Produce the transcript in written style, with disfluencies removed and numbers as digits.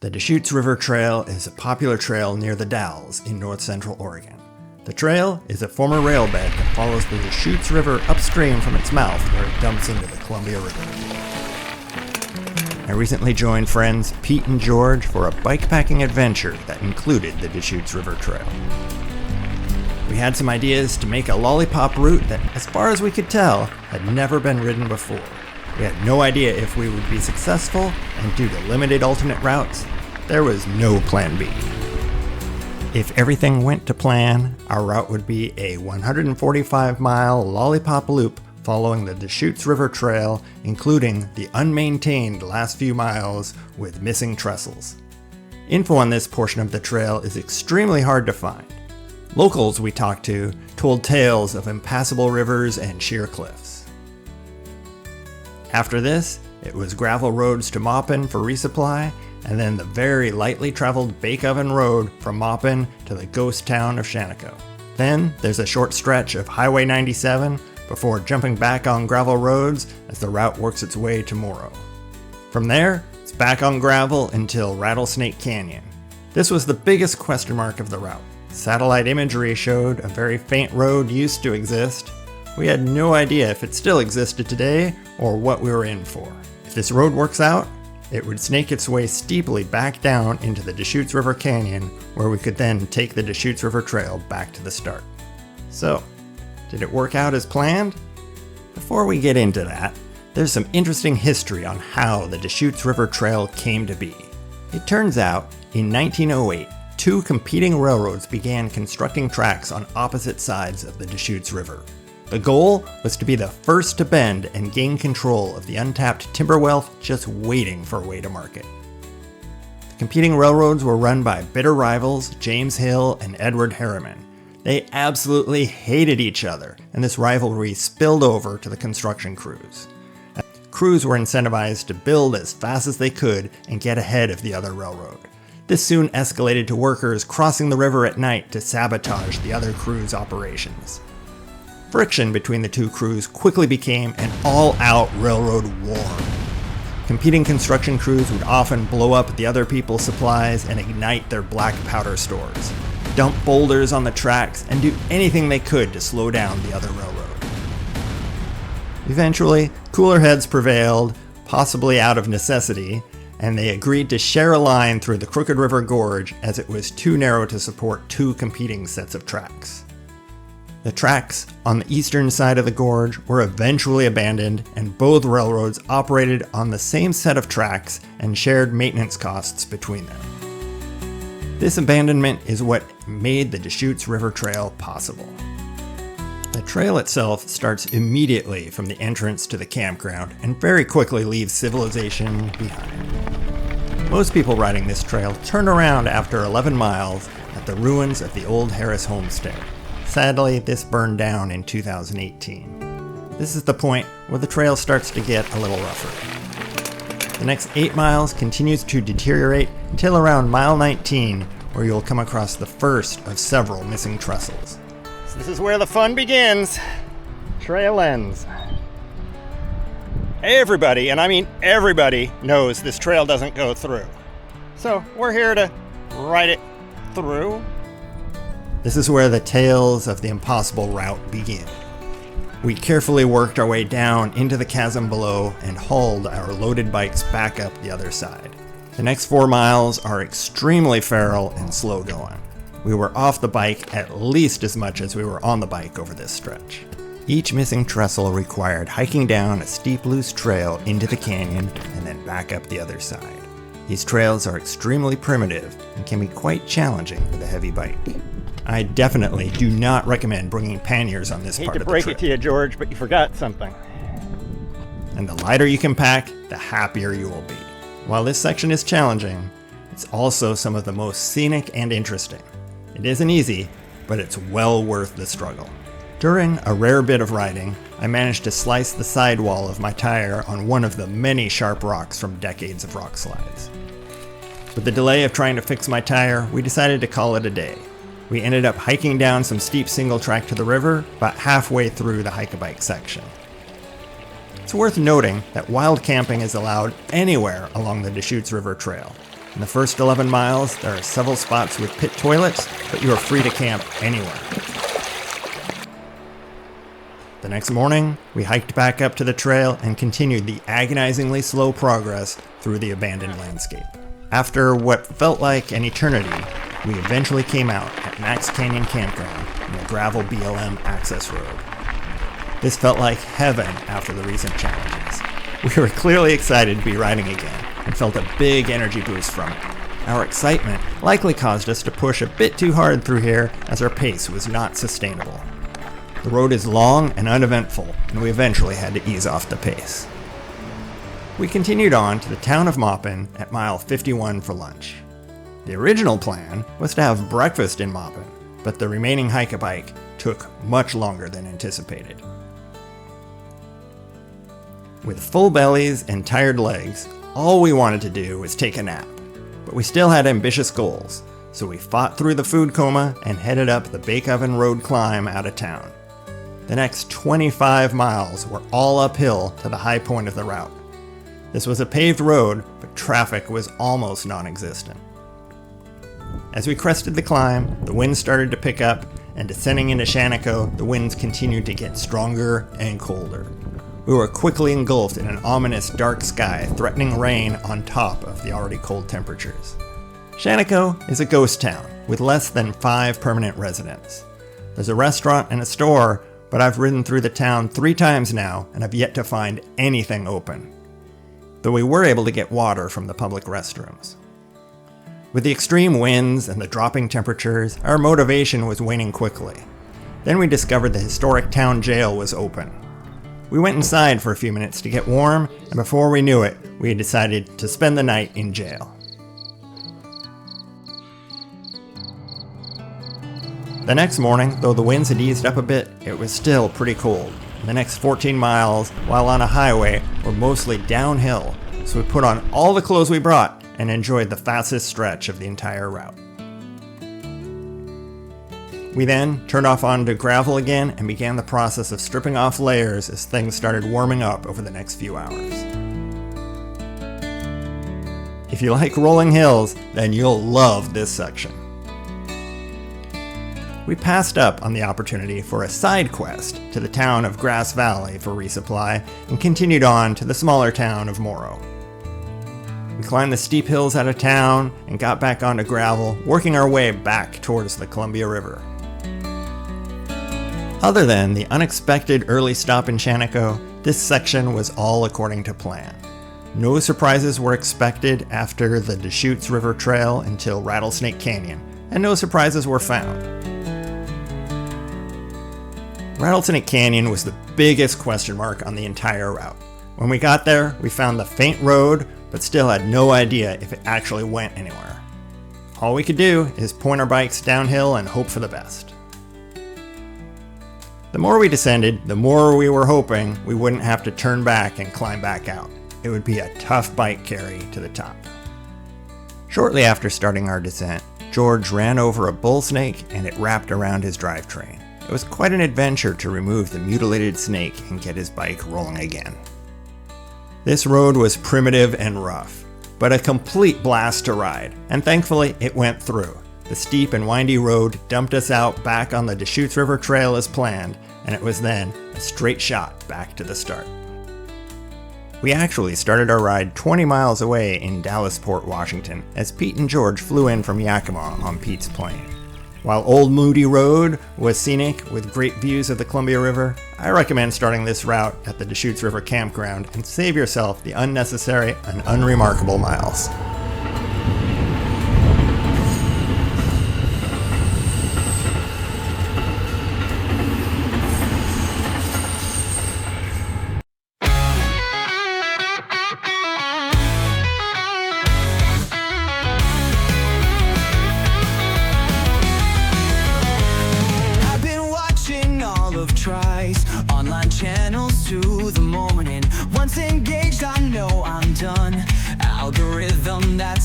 The Deschutes River Trail is a popular trail near the Dalles in north-central Oregon. The trail is a former rail bed that follows the Deschutes River upstream from its mouth where it dumps into the Columbia River. I recently joined friends Pete and George for a bikepacking adventure that included the Deschutes River Trail. We had some ideas to make a lollipop route that, as far as we could tell, had never been ridden before. We had no idea if we would be successful, and due to limited alternate routes, there was no plan B. If everything went to plan, our route would be a 145-mile lollipop loop following the Deschutes River Trail, including the unmaintained last few miles with missing trestles. Info on this portion of the trail is extremely hard to find. Locals we talked to told tales of impassable rivers and sheer cliffs. After this, it was gravel roads to Maupin for resupply, and then the very lightly traveled Bake Oven Road from Maupin to the ghost town of Shaniko. Then there's a short stretch of Highway 97 before jumping back on gravel roads as the route works its way to Morrow. From there, it's back on gravel until Rattlesnake Canyon. This was the biggest question mark of the route. Satellite imagery showed a very faint road used to exist. We had no idea if it still existed today or what we were in for. If this road works out, it would snake its way steeply back down into the Deschutes River Canyon, where we could then take the Deschutes River Trail back to the start. So, did it work out as planned? Before we get into that, there's some interesting history on how the Deschutes River Trail came to be. It turns out, in 1908, two competing railroads began constructing tracks on opposite sides of the Deschutes River. The goal was to be the first to bend and gain control of the untapped timber wealth just waiting for a way to market. The competing railroads were run by bitter rivals James Hill and Edward Harriman. They absolutely hated each other, and this rivalry spilled over to the construction crews. Crews were incentivized to build as fast as they could and get ahead of the other railroad. This soon escalated to workers crossing the river at night to sabotage the other crews' operations. Friction between the two crews quickly became an all-out railroad war. Competing construction crews would often blow up the other people's supplies and ignite their black powder stores, dump boulders on the tracks, and do anything they could to slow down the other railroad. Eventually, cooler heads prevailed, possibly out of necessity, and they agreed to share a line through the Crooked River Gorge as it was too narrow to support two competing sets of tracks. The tracks on the eastern side of the gorge were eventually abandoned, and both railroads operated on the same set of tracks and shared maintenance costs between them. This abandonment is what made the Deschutes River Trail possible. The trail itself starts immediately from the entrance to the campground and very quickly leaves civilization behind. Most people riding this trail turn around after 11 miles at the ruins of the old Harris homestead. Sadly, this burned down in 2018. This is the point where the trail starts to get a little rougher. The next 8 miles continues to deteriorate until around mile 19, where you'll come across the first of several missing trestles. So this is where the fun begins. Trail ends. Everybody, and I mean everybody, knows this trail doesn't go through. So we're here to ride it through. This is where the tales of the impossible route begin. We carefully worked our way down into the chasm below and hauled our loaded bikes back up the other side. The next 4 miles are extremely feral and slow going. We were off the bike at least as much as we were on the bike over this stretch. Each missing trestle required hiking down a steep loose trail into the canyon and then back up the other side. These trails are extremely primitive and can be quite challenging with a heavy bike. I definitely do not recommend bringing panniers on this part of the trip. Hate to break it to you, George, but you forgot something. And the lighter you can pack, the happier you will be. While this section is challenging, it's also some of the most scenic and interesting. It isn't easy, but it's well worth the struggle. During a rare bit of riding, I managed to slice the sidewall of my tire on one of the many sharp rocks from decades of rock slides. With the delay of trying to fix my tire, we decided to call it a day. We ended up hiking down some steep single track to the river, about halfway through the hike-a-bike section. It's worth noting that wild camping is allowed anywhere along the Deschutes River Trail. In the first 11 miles, there are several spots with pit toilets, but you are free to camp anywhere. The next morning, we hiked back up to the trail and continued the agonizingly slow progress through the abandoned landscape. After what felt like an eternity, we eventually came out at Max Canyon Campground on the gravel BLM access road. This felt like heaven after the recent challenges. We were clearly excited to be riding again and felt a big energy boost from it. Our excitement likely caused us to push a bit too hard through here as our pace was not sustainable. The road is long and uneventful, and we eventually had to ease off the pace. We continued on to the town of Maupin at mile 51 for lunch. The original plan was to have breakfast in Maupin, but the remaining hike-a-bike took much longer than anticipated. With full bellies and tired legs, all we wanted to do was take a nap, but we still had ambitious goals, so we fought through the food coma and headed up the Bake Oven Road climb out of town. The next 25 miles were all uphill to the high point of the route. This was a paved road, but traffic was almost non-existent. As we crested the climb, the wind started to pick up, and descending into Shaniko, the winds continued to get stronger and colder. We were quickly engulfed in an ominous dark sky, threatening rain on top of the already cold temperatures. Shaniko is a ghost town with less than 5 permanent residents. There's a restaurant and a store, but I've ridden through the town 3 times now and have yet to find anything open. Though we were able to get water from the public restrooms. With the extreme winds and the dropping temperatures, our motivation was waning quickly. Then we discovered the historic town jail was open. We went inside for a few minutes to get warm, and before we knew it, we had decided to spend the night in jail. The next morning, though the winds had eased up a bit, it was still pretty cold. The next 14 miles, while on a highway, were mostly downhill, so we put on all the clothes we brought and enjoyed the fastest stretch of the entire route. We then turned off onto gravel again and began the process of stripping off layers as things started warming up over the next few hours. If you like rolling hills, then you'll love this section. We passed up on the opportunity for a side quest to the town of Grass Valley for resupply and continued on to the smaller town of Morrow. We climbed the steep hills out of town and got back onto gravel, working our way back towards the Columbia River. Other than the unexpected early stop in Shaniko, this section was all according to plan. No surprises were expected after the Deschutes River Trail until Rattlesnake Canyon, and no surprises were found. Rattlesnake Canyon was the biggest question mark on the entire route. When we got there, we found the faint road, but still had no idea if it actually went anywhere. All we could do is point our bikes downhill and hope for the best. The more we descended, the more we were hoping we wouldn't have to turn back and climb back out. It would be a tough bike carry to the top. Shortly after starting our descent, George ran over a bull snake and it wrapped around his drivetrain. It was quite an adventure to remove the mutilated snake and get his bike rolling again. This road was primitive and rough, but a complete blast to ride, and thankfully it went through. The steep and windy road dumped us out back on the Deschutes River Trail as planned, and it was then a straight shot back to the start. We actually started our ride 20 miles away in Dallasport, Washington, as Pete and George flew in from Yakima on Pete's plane. While Old Moody Road was scenic with great views of the Columbia River, I recommend starting this route at the Deschutes River Campground and save yourself the unnecessary and unremarkable miles.